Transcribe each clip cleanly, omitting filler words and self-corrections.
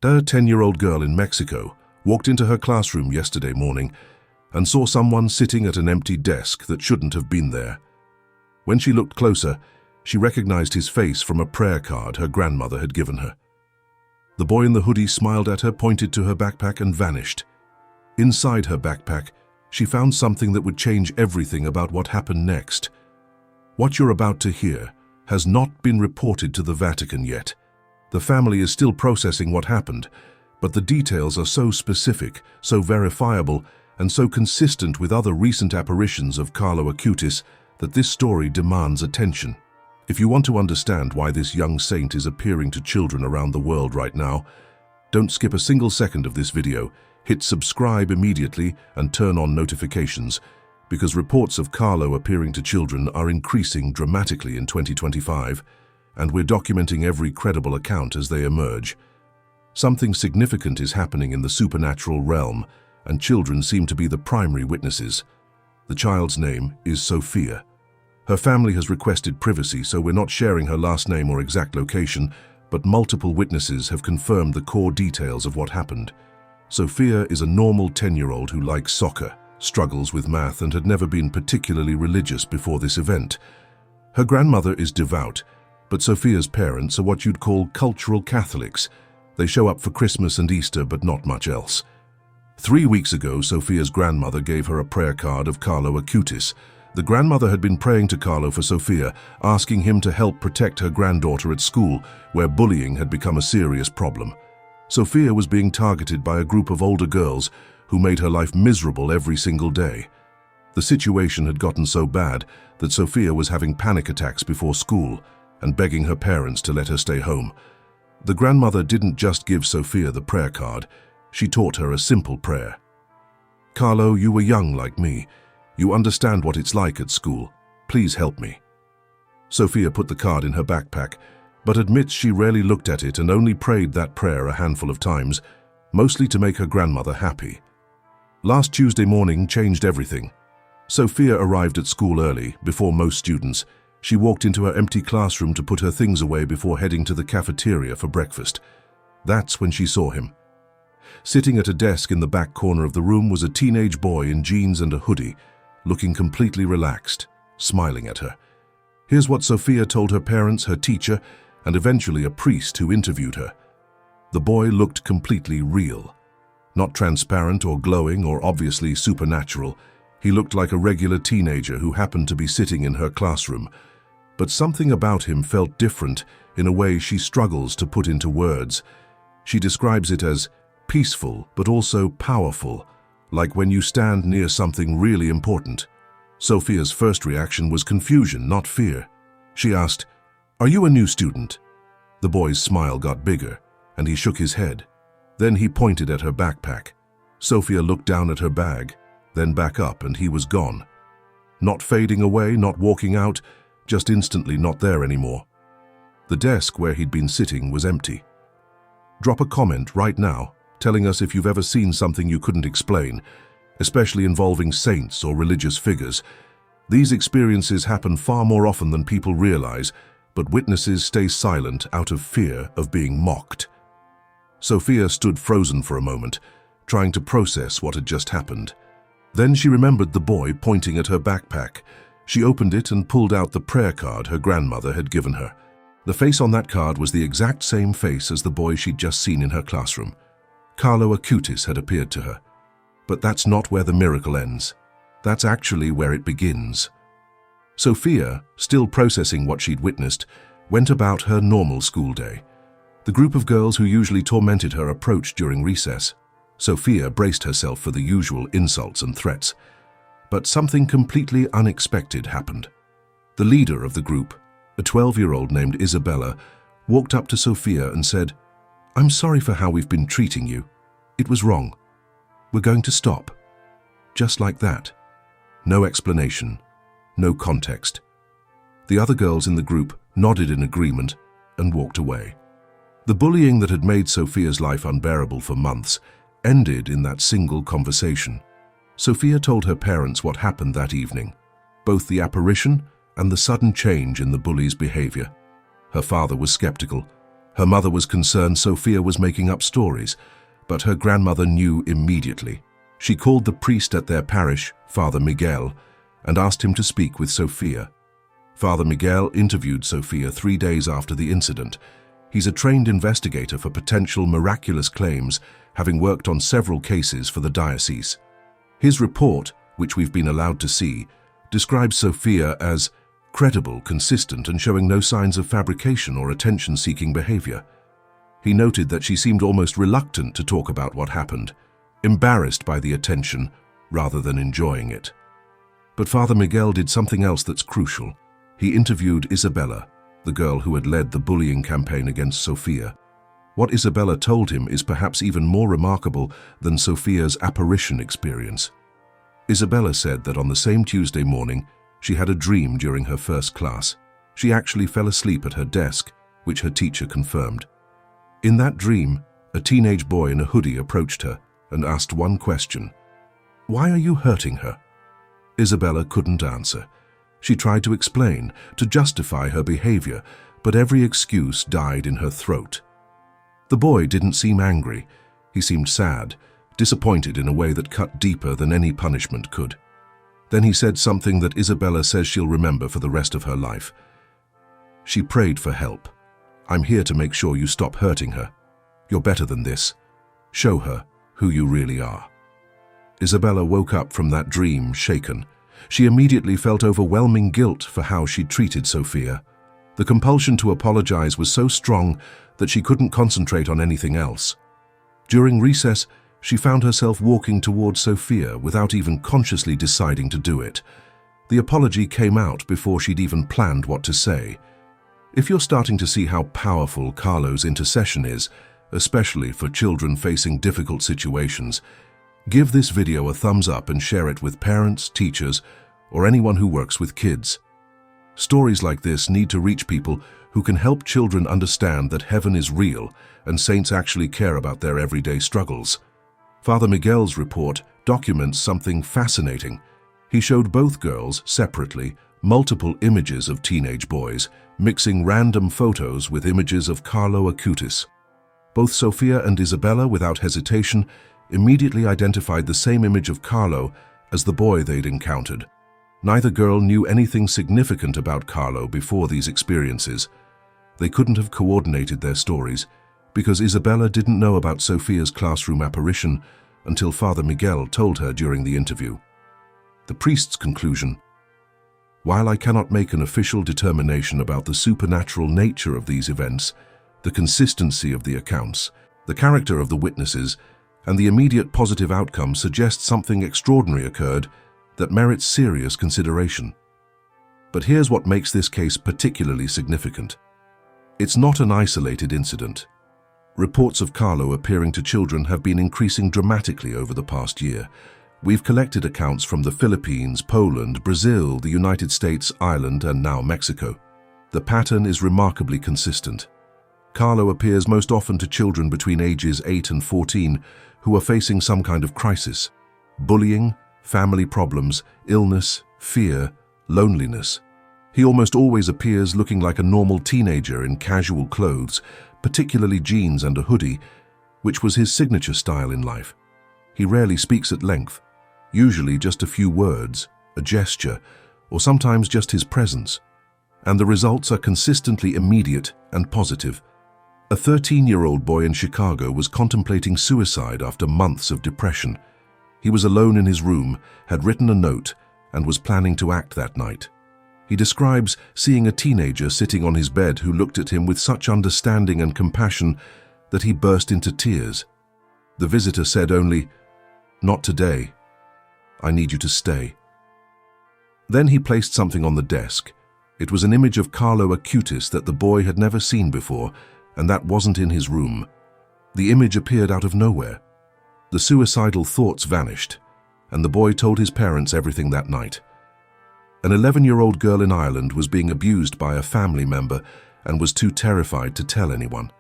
A 10-year-old girl in Mexico walked into her classroom yesterday morning and saw someone sitting at an empty desk that shouldn't have been there. When she looked closer, she recognized his face from a prayer card her grandmother had given her. The boy in the hoodie smiled at her, pointed to her backpack, and vanished. Inside her backpack, she found something that would change everything about what happened next. What you're about to hear has not been reported to the Vatican yet. The family is still processing what happened, but the details are so specific, so verifiable, and so consistent with other recent apparitions of Carlo Acutis that this story demands attention. If you want to understand why this young saint is appearing to children around the world right now, don't skip a single second of this video. Hit subscribe immediately and turn on notifications, because reports of Carlo appearing to children are increasing dramatically in 2025, and we're documenting every credible account as they emerge. Something significant is happening in the supernatural realm, and children seem to be the primary witnesses. The child's name is Sophia. Her family has requested privacy, so we're not sharing her last name or exact location, but multiple witnesses have confirmed the core details of what happened. Sophia is a normal 10-year-old who likes soccer, struggles with math, and had never been particularly religious before this event. Her grandmother is devout, but Sophia's parents are what you'd call cultural Catholics. They show up for Christmas and Easter, but not much else. 3 weeks ago, Sophia's grandmother gave her a prayer card of Carlo Acutis. The grandmother had been praying to Carlo for Sophia, asking him to help protect her granddaughter at school, where bullying had become a serious problem. Sophia was being targeted by a group of older girls who made her life miserable every single day. The situation had gotten so bad that Sophia was having panic attacks before school and begging her parents to let her stay home. The grandmother didn't just give Sophia the prayer card, she taught her a simple prayer. "Carlo, you were young like me. You understand what it's like at school. Please help me." Sophia put the card in her backpack, but admits she rarely looked at it and only prayed that prayer a handful of times, mostly to make her grandmother happy. Last Tuesday morning changed everything. Sophia arrived at school early, before most students. She walked into her empty classroom to put her things away before heading to the cafeteria for breakfast. That's when she saw him. Sitting at a desk in the back corner of the room was a teenage boy in jeans and a hoodie, looking completely relaxed, smiling at her. Here's what Sophia told her parents, her teacher, and eventually a priest who interviewed her. The boy looked completely real. Not transparent or glowing or obviously supernatural. He looked like a regular teenager who happened to be sitting in her classroom. But something about him felt different in a way she struggles to put into words. She describes it as peaceful but also powerful, like when you stand near something really important. Sophia's first reaction was confusion, not fear. She asked, "Are you a new student?" The boy's smile got bigger, and he shook his head. Then he pointed at her backpack. Sophia looked down at her bag, then back up, and he was gone. Not fading away, not walking out, just instantly not there anymore. The desk where he'd been sitting was empty. Drop a comment right now, telling us if you've ever seen something you couldn't explain, especially involving saints or religious figures. These experiences happen far more often than people realize, but witnesses stay silent out of fear of being mocked. Sophia stood frozen for a moment, trying to process what had just happened. Then she remembered the boy pointing at her backpack. She opened it and pulled out the prayer card her grandmother had given her. The face on that card was the exact same face as the boy she'd just seen in her classroom. Carlo Acutis had appeared to her. But that's not where the miracle ends. That's actually where it begins. Sophia, still processing what she'd witnessed, went about her normal school day. The group of girls who usually tormented her approached during recess. Sophia braced herself for the usual insults and threats. But something completely unexpected happened. The leader of the group, a 12-year-old named Isabella, walked up to Sophia and said, "I'm sorry for how we've been treating you. It was wrong. We're going to stop." Just like that. No explanation, no context. The other girls in the group nodded in agreement and walked away. The bullying that had made Sophia's life unbearable for months ended in that single conversation. Sophia told her parents what happened that evening, both the apparition and the sudden change in the bully's behavior. Her father was skeptical, Her mother was concerned Sophia was making up stories, but her grandmother knew immediately. She called the priest at their parish, Father Miguel, and asked him to speak with Sophia. Father Miguel interviewed Sophia 3 days after the incident. He's a trained investigator for potential miraculous claims, having worked on several cases for the diocese. His report, which we've been allowed to see, describes Sophia as credible, consistent, and showing no signs of fabrication or attention-seeking behavior. He noted that she seemed almost reluctant to talk about what happened, embarrassed by the attention rather than enjoying it. But Father Miguel did something else that's crucial. He interviewed Isabella, the girl who had led the bullying campaign against Sophia. What Isabella told him is perhaps even more remarkable than Sophia's apparition experience. Isabella said that on the same Tuesday morning, she had a dream during her first class. She actually fell asleep at her desk, which her teacher confirmed. In that dream, a teenage boy in a hoodie approached her and asked one question: "Why are you hurting her?" Isabella couldn't answer. She tried to explain, to justify her behavior, but every excuse died in her throat. The boy didn't seem angry. He seemed sad, disappointed in a way that cut deeper than any punishment could. Then he said something that Isabella says she'll remember for the rest of her life. She prayed for help. "I'm here to make sure you stop hurting her. You're better than this. Show her who you really are." Isabella woke up from that dream shaken. She immediately felt overwhelming guilt for how she'd treated Sophia. The compulsion to apologize was so strong that she couldn't concentrate on anything else. During recess, she found herself walking towards Sophia without even consciously deciding to do it. The apology came out before she'd even planned what to say. If you're starting to see how powerful Carlo's intercession is, especially for children facing difficult situations, give this video a thumbs up and share it with parents, teachers, or anyone who works with kids. Stories like this need to reach people who can help children understand that heaven is real and saints actually care about their everyday struggles. Father Miguel's report documents something fascinating. He showed both girls, separately, multiple images of teenage boys, mixing random photos with images of Carlo Acutis. Both Sophia and Isabella, without hesitation, immediately identified the same image of Carlo as the boy they'd encountered. Neither girl knew anything significant about Carlo before these experiences. They couldn't have coordinated their stories because Isabella didn't know about Sophia's classroom apparition until Father Miguel told her during the interview. The priest's conclusion: "While I cannot make an official determination about the supernatural nature of these events, the consistency of the accounts, the character of the witnesses, and the immediate positive outcome suggest something extraordinary occurred that merits serious consideration." But here's what makes this case particularly significant. It's not an isolated incident. Reports of Carlo appearing to children have been increasing dramatically over the past year. We've collected accounts from the Philippines, Poland, Brazil, the United States, Ireland, and now Mexico. The pattern is remarkably consistent. Carlo appears most often to children between ages 8 and 14 who are facing some kind of crisis: bullying, family problems, illness, fear, loneliness. He almost always appears looking like a normal teenager in casual clothes, particularly jeans and a hoodie, which was his signature style in life. He rarely speaks at length, usually just a few words, a gesture, or sometimes just his presence. And the results are consistently immediate and positive. A 13-year-old boy in Chicago was contemplating suicide after months of depression. He was alone in his room, had written a note, and was planning to act that night. He describes seeing a teenager sitting on his bed who looked at him with such understanding and compassion that he burst into tears. The visitor said only, "Not today. I need you to stay." Then he placed something on the desk. It was an image of Carlo Acutis that the boy had never seen before, and that wasn't in his room. The image appeared out of nowhere. The suicidal thoughts vanished, and the boy told his parents everything that night. An 11-year-old girl in Ireland was being abused by a family member and was too terrified to tell anyone.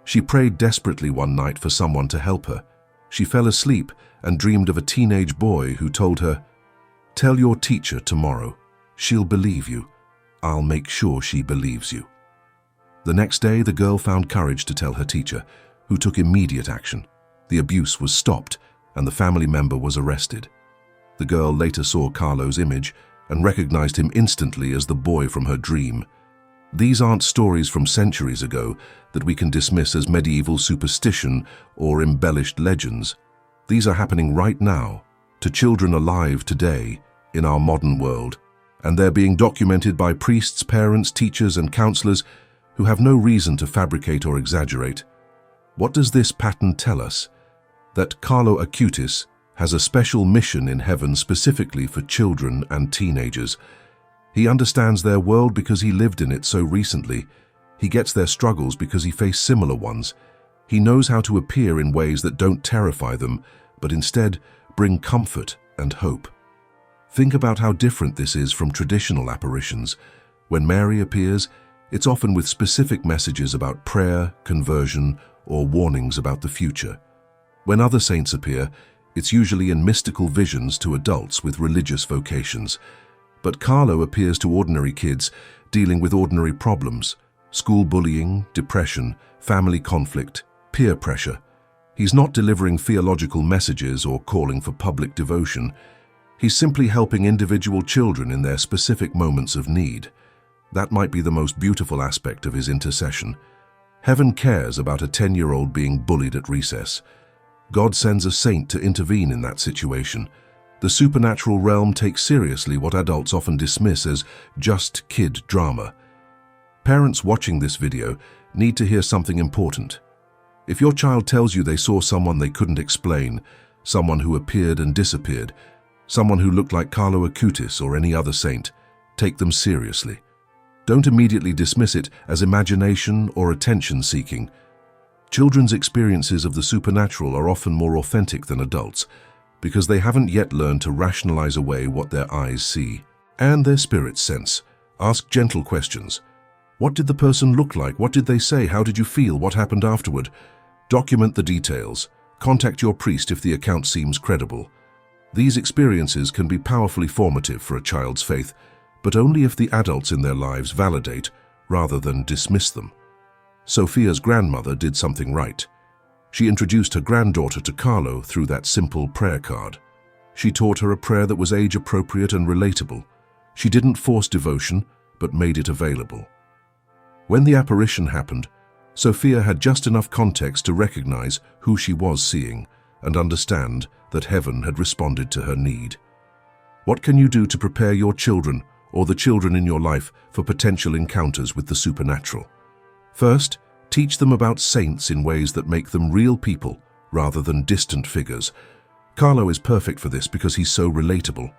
She prayed desperately one night for someone to help her. She fell asleep and dreamed of a teenage boy who told her, "Tell your teacher tomorrow. She'll believe you. I'll make sure she believes you." The next day, the girl found courage to tell her teacher, who took immediate action. The abuse was stopped, and the family member was arrested. The girl later saw Carlo's image and recognized him instantly as the boy from her dream. These aren't stories from centuries ago that we can dismiss as medieval superstition or embellished legends. These are happening right now, to children alive today in our modern world, and they're being documented by priests, parents, teachers, and counselors who have no reason to fabricate or exaggerate. What does this pattern tell us? That Carlo Acutis has a special mission in heaven specifically for children and teenagers. He understands their world because he lived in it so recently. He gets their struggles because he faced similar ones. He knows how to appear in ways that don't terrify them, but instead bring comfort and hope. Think about how different this is from traditional apparitions. When Mary appears, it's often with specific messages about prayer, conversion, or warnings about the future. When other saints appear, it's usually in mystical visions to adults with religious vocations. But Carlo appears to ordinary kids dealing with ordinary problems: school bullying, depression, family conflict, peer pressure. He's not delivering theological messages or calling for public devotion. He's simply helping individual children in their specific moments of need. That might be the most beautiful aspect of his intercession. Heaven cares about a 10-year-old being bullied at recess. God sends a saint to intervene in that situation. The supernatural realm takes seriously what adults often dismiss as just kid drama. Parents watching this video need to hear something important. If your child tells you they saw someone they couldn't explain, someone who appeared and disappeared, someone who looked like Carlo Acutis or any other saint, take them seriously. Don't immediately dismiss it as imagination or attention-seeking. Children's experiences of the supernatural are often more authentic than adults, because they haven't yet learned to rationalize away what their eyes see and their spirits sense. Ask gentle questions. What did the person look like? What did they say? How did you feel? What happened afterward? Document the details. Contact your priest if the account seems credible. These experiences can be powerfully formative for a child's faith, but only if the adults in their lives validate rather than dismiss them. Sophia's grandmother did something right. She introduced her granddaughter to Carlo through that simple prayer card. She taught her a prayer that was age-appropriate and relatable. She didn't force devotion, but made it available. When the apparition happened, Sophia had just enough context to recognize who she was seeing and understand that heaven had responded to her need. What can you do to prepare your children or the children in your life for potential encounters with the supernatural? First, teach them about saints in ways that make them real people rather than distant figures. Carlo is perfect for this because he's so relatable.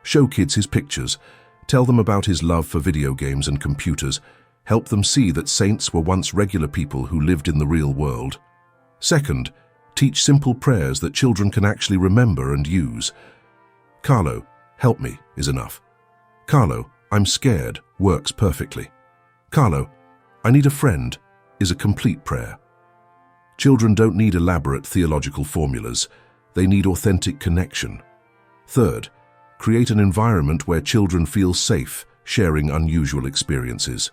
Show kids his pictures. Tell them about his love for video games and computers. Help them see that saints were once regular people who lived in the real world. Second, teach simple prayers that children can actually remember and use. Carlo, help me is enough. Carlo, I'm scared works perfectly. Carlo, I need a friend is a complete prayer. Children don't need elaborate theological formulas. They need authentic connection. Third, create an environment where children feel safe sharing unusual experiences.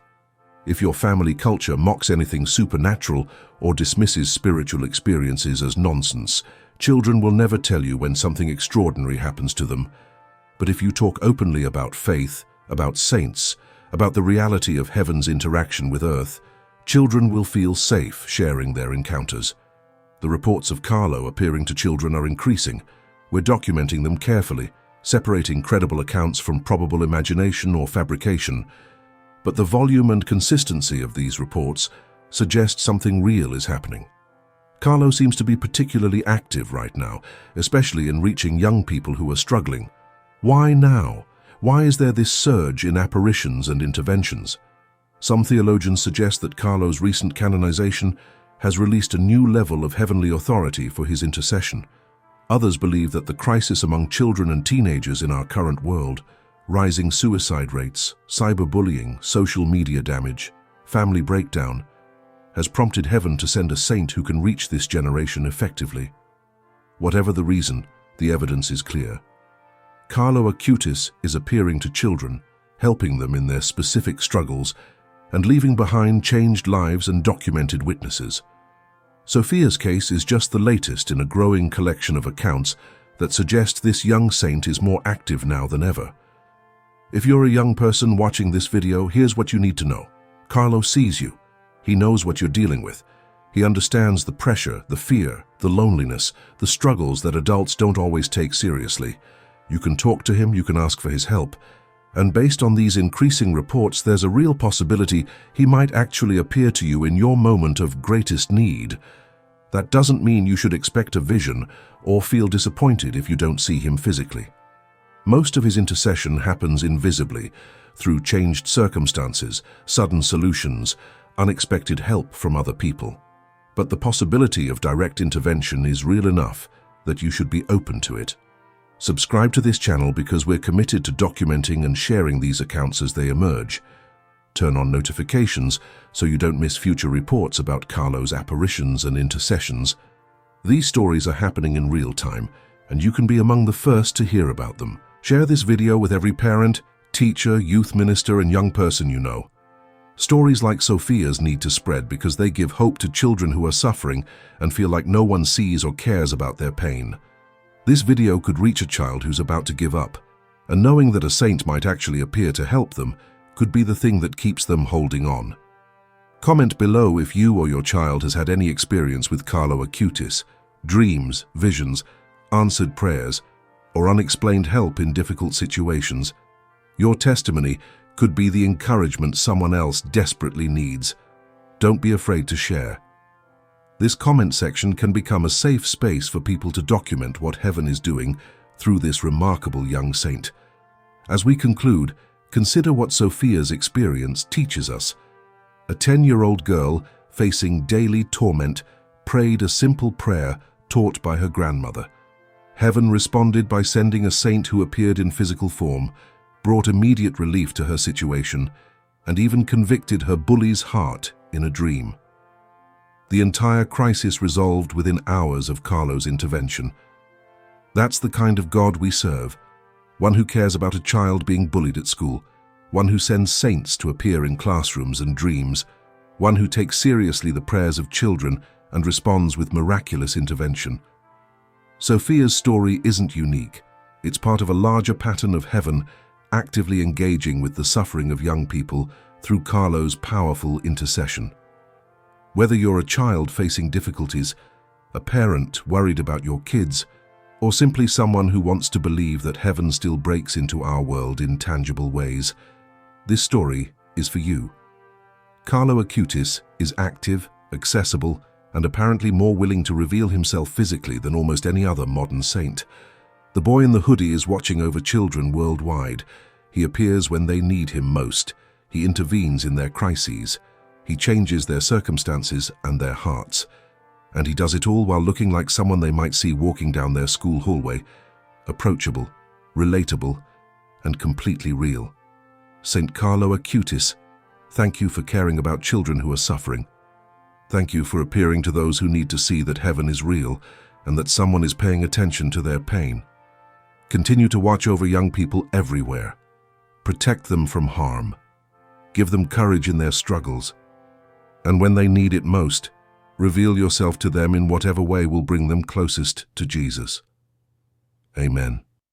If your family culture mocks anything supernatural or dismisses spiritual experiences as nonsense, children will never tell you when something extraordinary happens to them. But if you talk openly about faith, about saints, about the reality of heaven's interaction with earth, children will feel safe sharing their encounters. The reports of Carlo appearing to children are increasing. We're documenting them carefully, separating credible accounts from probable imagination or fabrication. But the volume and consistency of these reports suggest something real is happening. Carlo seems to be particularly active right now, especially in reaching young people who are struggling. Why now? Why is there this surge in apparitions and interventions? Some theologians suggest that Carlo's recent canonization has released a new level of heavenly authority for his intercession. Others believe that the crisis among children and teenagers in our current world, rising suicide rates, cyberbullying, social media damage, family breakdown, has prompted heaven to send a saint who can reach this generation effectively. Whatever the reason, the evidence is clear. Carlo Acutis is appearing to children, helping them in their specific struggles, and leaving behind changed lives and documented witnesses. Sophia's case is just the latest in a growing collection of accounts that suggest this young saint is more active now than ever. If you're a young person watching this video, here's what you need to know. Carlo sees you. He knows what you're dealing with. He understands the pressure, the fear, the loneliness, the struggles that adults don't always take seriously. You can talk to him, you can ask for his help. And based on these increasing reports, there's a real possibility he might actually appear to you in your moment of greatest need. That doesn't mean you should expect a vision or feel disappointed if you don't see him physically. Most of his intercession happens invisibly, through changed circumstances, sudden solutions, unexpected help from other people. But the possibility of direct intervention is real enough that you should be open to it. Subscribe to this channel because we're committed to documenting and sharing these accounts as they emerge. Turn on notifications so you don't miss future reports about Carlo's apparitions and intercessions. These stories are happening in real time, and you can be among the first to hear about them. Share this video with every parent, teacher, youth minister, and young person you know. Stories like Sophia's need to spread because they give hope to children who are suffering and feel like no one sees or cares about their pain. This video could reach a child who's about to give up, and knowing that a saint might actually appear to help them could be the thing that keeps them holding on. Comment below if you or your child has had any experience with Carlo Acutis, dreams, visions, answered prayers, or unexplained help in difficult situations. Your testimony could be the encouragement someone else desperately needs. Don't be afraid to share. This comment section can become a safe space for people to document what heaven is doing through this remarkable young saint. As we conclude, consider what Sophia's experience teaches us. A 10-year-old girl facing daily torment prayed a simple prayer taught by her grandmother. Heaven responded by sending a saint who appeared in physical form, brought immediate relief to her situation, and even convicted her bully's heart in a dream. The entire crisis resolved within hours of Carlo's intervention. That's the kind of God we serve, one who cares about a child being bullied at school, one who sends saints to appear in classrooms and dreams, one who takes seriously the prayers of children and responds with miraculous intervention. Sophia's story isn't unique. It's part of a larger pattern of heaven actively engaging with the suffering of young people through Carlo's powerful intercession. Whether you're a child facing difficulties, a parent worried about your kids, or simply someone who wants to believe that heaven still breaks into our world in tangible ways, this story is for you. Carlo Acutis is active, accessible, and apparently more willing to reveal himself physically than almost any other modern saint. The boy in the hoodie is watching over children worldwide. He appears when they need him most. He intervenes in their crises. He changes their circumstances and their hearts. And he does it all while looking like someone they might see walking down their school hallway, approachable, relatable, and completely real. Saint Carlo Acutis, thank you for caring about children who are suffering. Thank you for appearing to those who need to see that heaven is real and that someone is paying attention to their pain. Continue to watch over young people everywhere. Protect them from harm. Give them courage in their struggles. And when they need it most, reveal yourself to them in whatever way will bring them closest to Jesus. Amen.